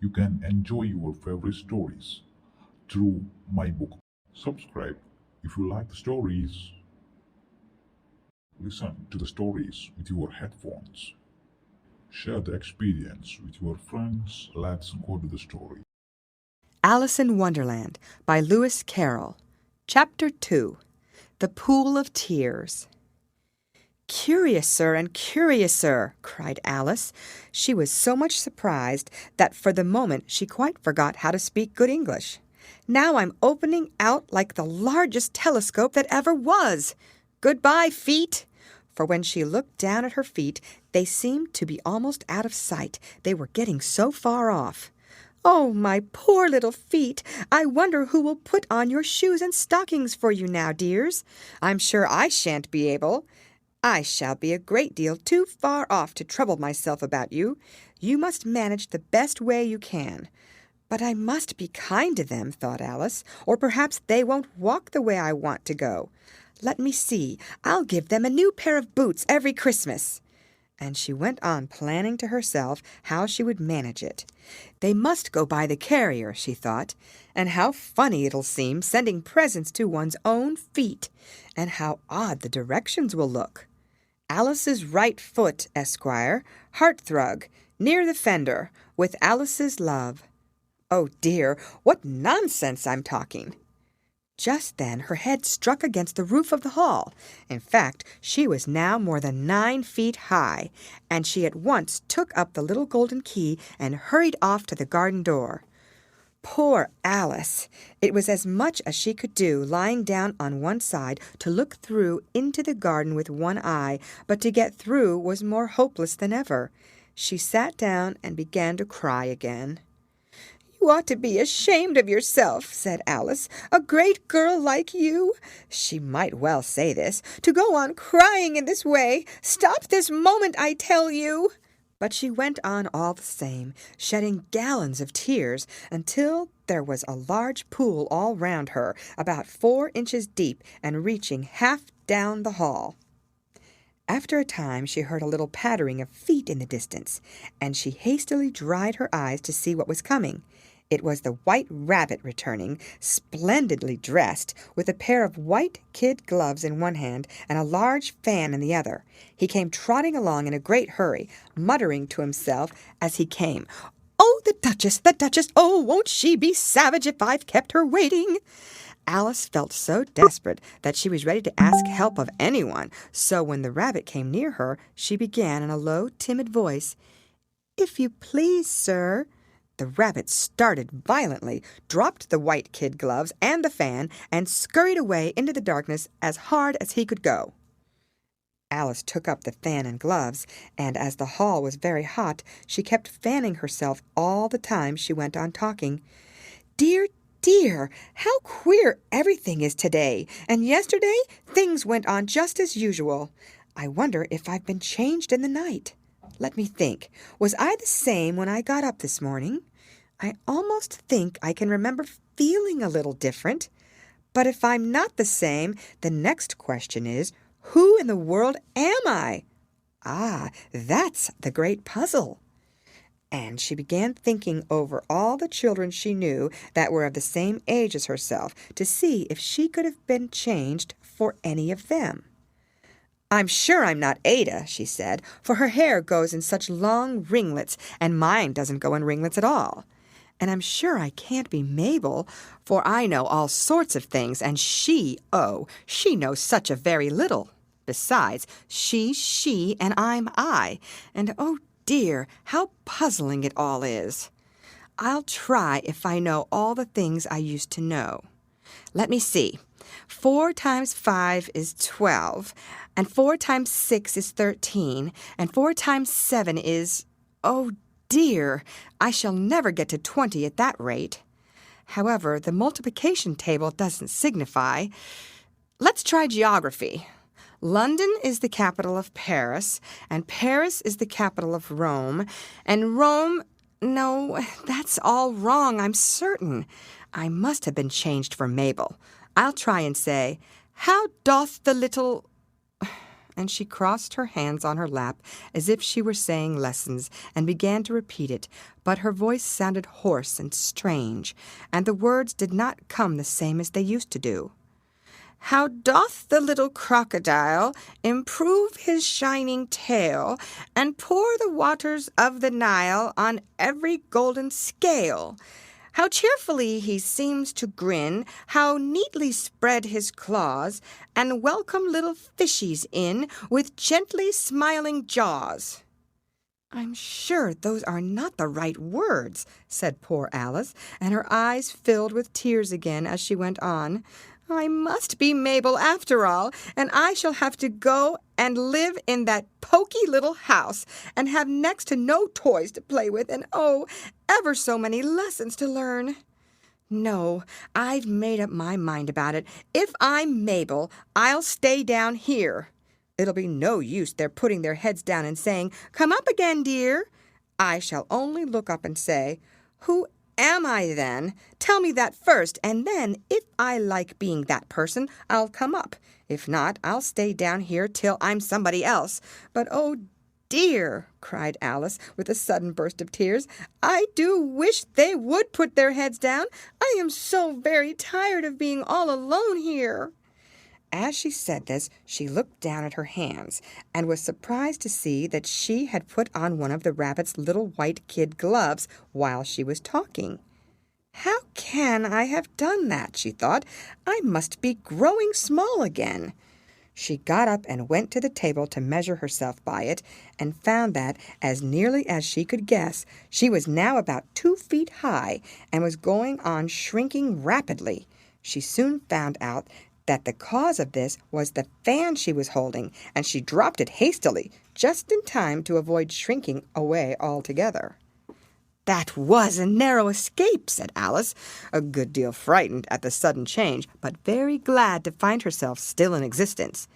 you can enjoy your favorite stories through my book. Subscribe if you like the stories. Listen to the stories with your headphones. Share the experience with your friends. Let's go to the story. Alice in Wonderland by Lewis Carroll. Chapter 2. The Pool of Tears. "Curiouser and curiouser," cried Alice. She was so much surprised that for the moment she quite forgot how to speak good English. "Now I'm opening out like the largest telescope that ever was. Goodbye, feet!" For when she looked down at her feet, they seemed to be almost out of sight. They were getting so far off. "Oh, my poor little feet! I wonder who will put on your shoes and stockings for you now, dears. I'm sure I shan't be able. I shall be a great deal too far off to trouble myself about you. You must manage the best way you can." "But I must be kind to them," thought Alice, "or perhaps they won't walk the way I want to go. Let me see, I'll give them a new pair of boots every Christmas." And she went on planning to herself how she would manage it. "They must go by the carrier," she thought, "and how funny it'll seem sending presents to one's own feet, and how odd the directions will look. Alice's right foot, Esquire, hearthrug, near the fender, with Alice's love. Oh dear, what nonsense I'm talking!" Just then her head struck against the roof of the hall. In fact, she was now more than 9 feet high, and she at once took up the little golden key and hurried off to the garden door. Poor Alice! It was as much as she could do, lying down on one side, to look through into the garden with one eye, but to get through was more hopeless than ever. She sat down and began to cry again. "You ought to be ashamed of yourself," said Alice, "a great girl like you," she might well say this, "to go on crying in this way. Stop this moment, I tell you." But she went on all the same, shedding gallons of tears, until there was a large pool all round her, about 4 inches deep and reaching half down the hall. After a time she heard a little pattering of feet in the distance, and she hastily dried her eyes to see what was coming. It was the White Rabbit returning, splendidly dressed, with a pair of white kid gloves in one hand and a large fan in the other. He came trotting along in a great hurry, muttering to himself as he came, "Oh, the Duchess, the Duchess! Oh, won't she be savage if I've kept her waiting?" Alice felt so desperate that she was ready to ask help of anyone, so when the rabbit came near her, she began in a low, timid voice, "If you please, sir—" The rabbit started violently, dropped the white kid gloves and the fan, and scurried away into the darkness as hard as he could go. Alice took up the fan and gloves, and as the hall was very hot, she kept fanning herself all the time she went on talking. "Dear, dear, how queer everything is today, and yesterday things went on just as usual. I wonder if I've been changed in the night. Let me think. Was I the same when I got up this morning? I almost think I can remember feeling a little different. But if I'm not the same, the next question is, who in the world am I? Ah, that's the great puzzle." And she began thinking over all the children she knew that were of the same age as herself, to see if she could have been changed for any of them. "I'm sure I'm not Ada," she said, "for her hair goes in such long ringlets, and mine doesn't go in ringlets at all. And I'm sure I can't be Mabel, for I know all sorts of things, and she knows such a very little. Besides, she's she, and I'm I, and oh dear, how puzzling it all is. I'll try if I know all the things I used to know. Let me see. 4 times 5 is 12, and 4 times 6 is 13, and 4 times 7 is, oh dear, I shall never get to 20 at that rate. However, the multiplication table doesn't signify. Let's try geography. London is the capital of Paris, and Paris is the capital of Rome, and Rome— No, that's all wrong, I'm certain. I must have been changed for Mabel. I'll try and say, how doth the little— And she crossed her hands on her lap as if she were saying lessons and began to repeat it, but her voice sounded hoarse and strange, and the words did not come the same as they used to do. How doth the little crocodile improve his shining tail and pour the waters of the Nile on every golden scale! How cheerfully he seems to grin, how neatly spread his claws, and welcome little fishies in with gently smiling jaws. I'm sure those are not the right words, said poor Alice, and her eyes filled with tears again as she went on. I must be Mabel after all, and I shall have to go and live in that poky little house, and have next to no toys to play with, and oh, ever so many lessons to learn. No, I've made up my mind about it. If I'm Mabel, I'll stay down here. It'll be no use their putting their heads down and saying, "Come up again, dear." I shall only look up and say, "Who am I then? Tell me that first, and then, if I like being that person, I'll come up. If not, I'll stay down here till I'm somebody else. But oh dear," cried Alice, with a sudden burst of tears, "I do wish they would put their heads down. I am so very tired of being all alone here." As she said this, she looked down at her hands, and was surprised to see that she had put on one of the rabbit's little white kid gloves while she was talking. "How can I have done that?" she thought. "I must be growing small again." She got up and went to the table to measure herself by it, and found that, as nearly as she could guess, she was now about 2 feet high, and was going on shrinking rapidly. She soon found out that the cause of this was the fan she was holding, and she dropped it hastily, just in time to avoid shrinking away altogether. "That was a narrow escape," said Alice, a good deal frightened at the sudden change, but very glad to find herself still in existence.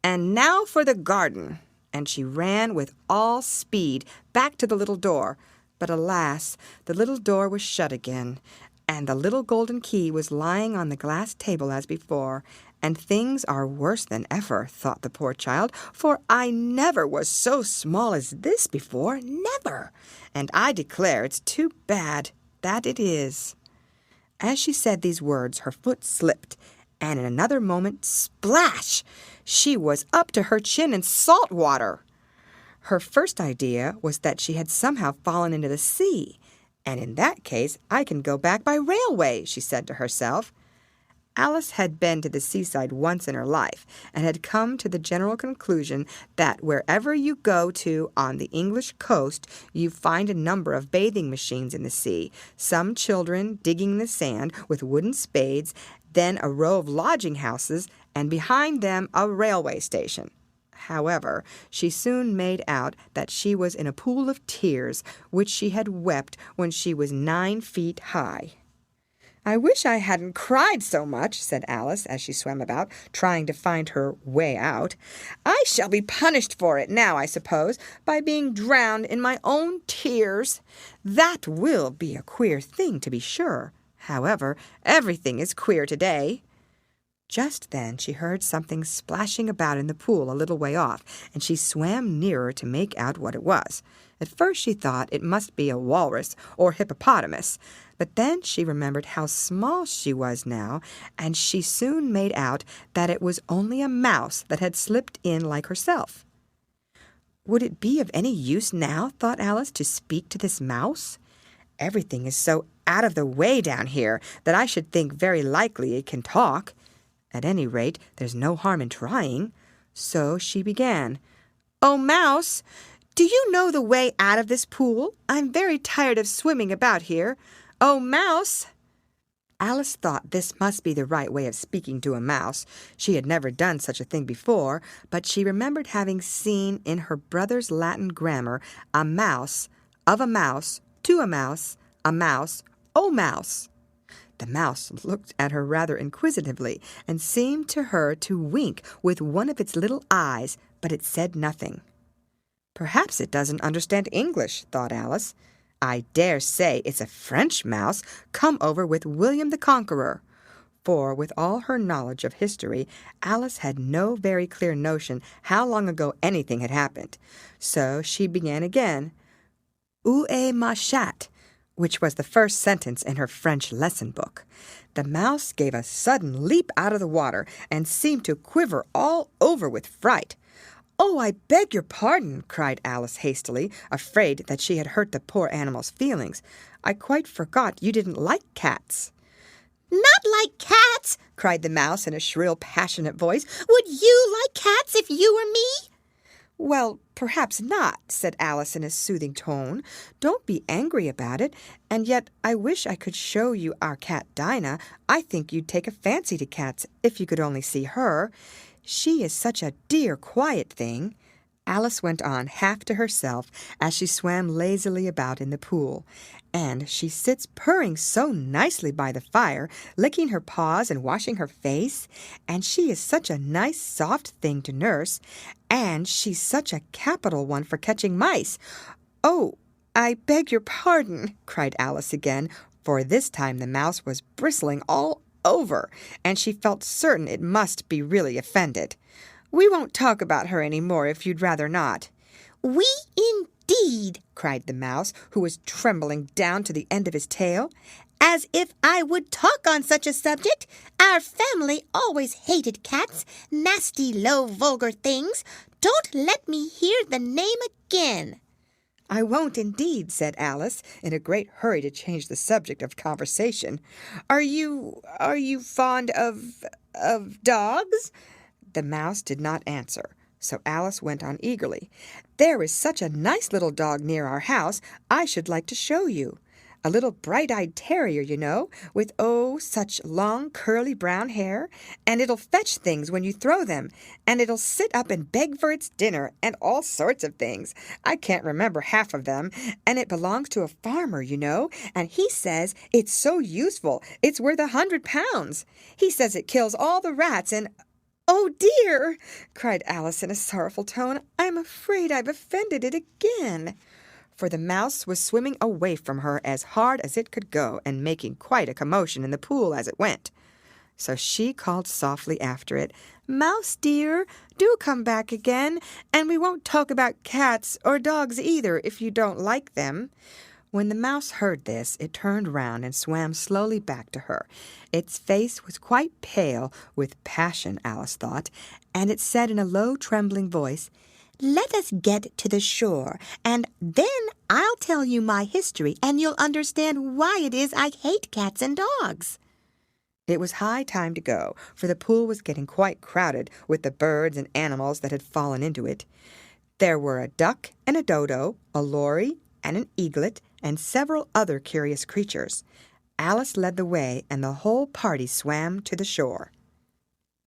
"And now for the garden." And she ran with all speed back to the little door. But alas, the little door was shut again, and the little golden key was lying on the glass table as before. "And things are worse than ever," thought the poor child, "for I never was so small as this before, never. And I declare it's too bad, that it is." As she said these words, her foot slipped, and in another moment, splash! She was up to her chin in salt water. Her first idea was that she had somehow fallen into the sea. "And in that case, I can go back by railway," she said to herself. Alice had been to the seaside once in her life, and had come to the general conclusion that wherever you go to on the English coast, you find a number of bathing machines in the sea, some children digging the sand with wooden spades, then a row of lodging houses, and behind them a railway station. However, she soon made out that she was in a pool of tears, which she had wept when she was 9 feet high. "I wish I hadn't cried so much," said Alice, as she swam about, trying to find her way out. "I shall be punished for it now, I suppose, by being drowned in my own tears. That will be a queer thing, to be sure. However, everything is queer today." Just then she heard something splashing about in the pool a little way off, and she swam nearer to make out what it was. At first she thought it must be a walrus or hippopotamus, but then she remembered how small she was now, and she soon made out that it was only a mouse that had slipped in like herself. Would it be of any use now, thought Alice, to speak to this mouse? Everything is so out of the way down here that I should think very likely it can talk. At any rate, there's no harm in trying. So she began. "Oh, Mouse, do you know the way out of this pool? I'm very tired of swimming about here. Oh, Mouse!" Alice thought this must be the right way of speaking to a mouse. She had never done such a thing before, but she remembered having seen in her brother's Latin grammar a mouse, of a mouse, to a mouse, oh mouse. The mouse looked at her rather inquisitively, and seemed to her to wink with one of its little eyes, but it said nothing. "Perhaps it doesn't understand English," thought Alice. "I dare say it's a French mouse come over with William the Conqueror." for with all her knowledge of history, Alice had no very clear notion how long ago anything had happened. So she began again, Où est ma chatte? Which was the first sentence in her French lesson book. The mouse gave a sudden leap out of the water and seemed to quiver all over with fright. "Oh, I beg your pardon," cried Alice hastily, afraid that she had hurt the poor animal's feelings. "I quite forgot you didn't like cats." "Not like cats!" cried the mouse in a shrill, passionate voice. "Would you like cats if you were me?" "Well, perhaps not," said Alice in a soothing tone. "Don't be angry about it. And yet I wish I could show you our cat Dinah. I think you'd take a fancy to cats if you could only see her. She is such a dear, quiet thing." Alice went on half to herself as she swam lazily about in the pool. "And she sits purring so nicely by the fire, licking her paws and washing her face. And she is such a nice, soft thing to nurse. And she's such a capital one for catching mice. Oh, I beg your pardon," cried Alice again, for this time the mouse was bristling all over, and she felt certain it must be really offended. "We won't talk about her any more if you'd rather not." "We indeed!" cried the mouse, who was trembling down to the end of his tail. "As if I would talk on such a subject! Our family always hated cats, nasty, low, vulgar things. Don't let me hear the name again." "I won't indeed," said Alice, in a great hurry to change the subject of conversation. Are you fond of dogs?" The mouse did not answer, so Alice went on eagerly. "There is such a nice little dog near our house, I should like to show you. A little bright-eyed terrier, you know, with, oh, such long, curly brown hair, and it'll fetch things when you throw them, and it'll sit up and beg for its dinner, and all sorts of things. I can't remember half of them, and it belongs to a farmer, you know, and he says it's so useful, it's worth £100. He says it kills all the rats, and—" "Oh, dear!" cried Alice in a sorrowful tone. "I'm afraid I've offended it again." For the mouse was swimming away from her as hard as it could go and making quite a commotion in the pool as it went. So she called softly after it, "Mouse dear, do come back again, and we won't talk about cats or dogs either if you don't like them." When the mouse heard this, it turned round and swam slowly back to her. Its face was quite pale with passion, Alice thought, and it said in a low, trembling voice, "Let us get to the shore, and then I'll tell you my history, and you'll understand why it is I hate cats and dogs." It was high time to go, for the pool was getting quite crowded with the birds and animals that had fallen into it. There were a duck and a dodo, a lory and an eaglet, and several other curious creatures. Alice led the way, and the whole party swam to the shore.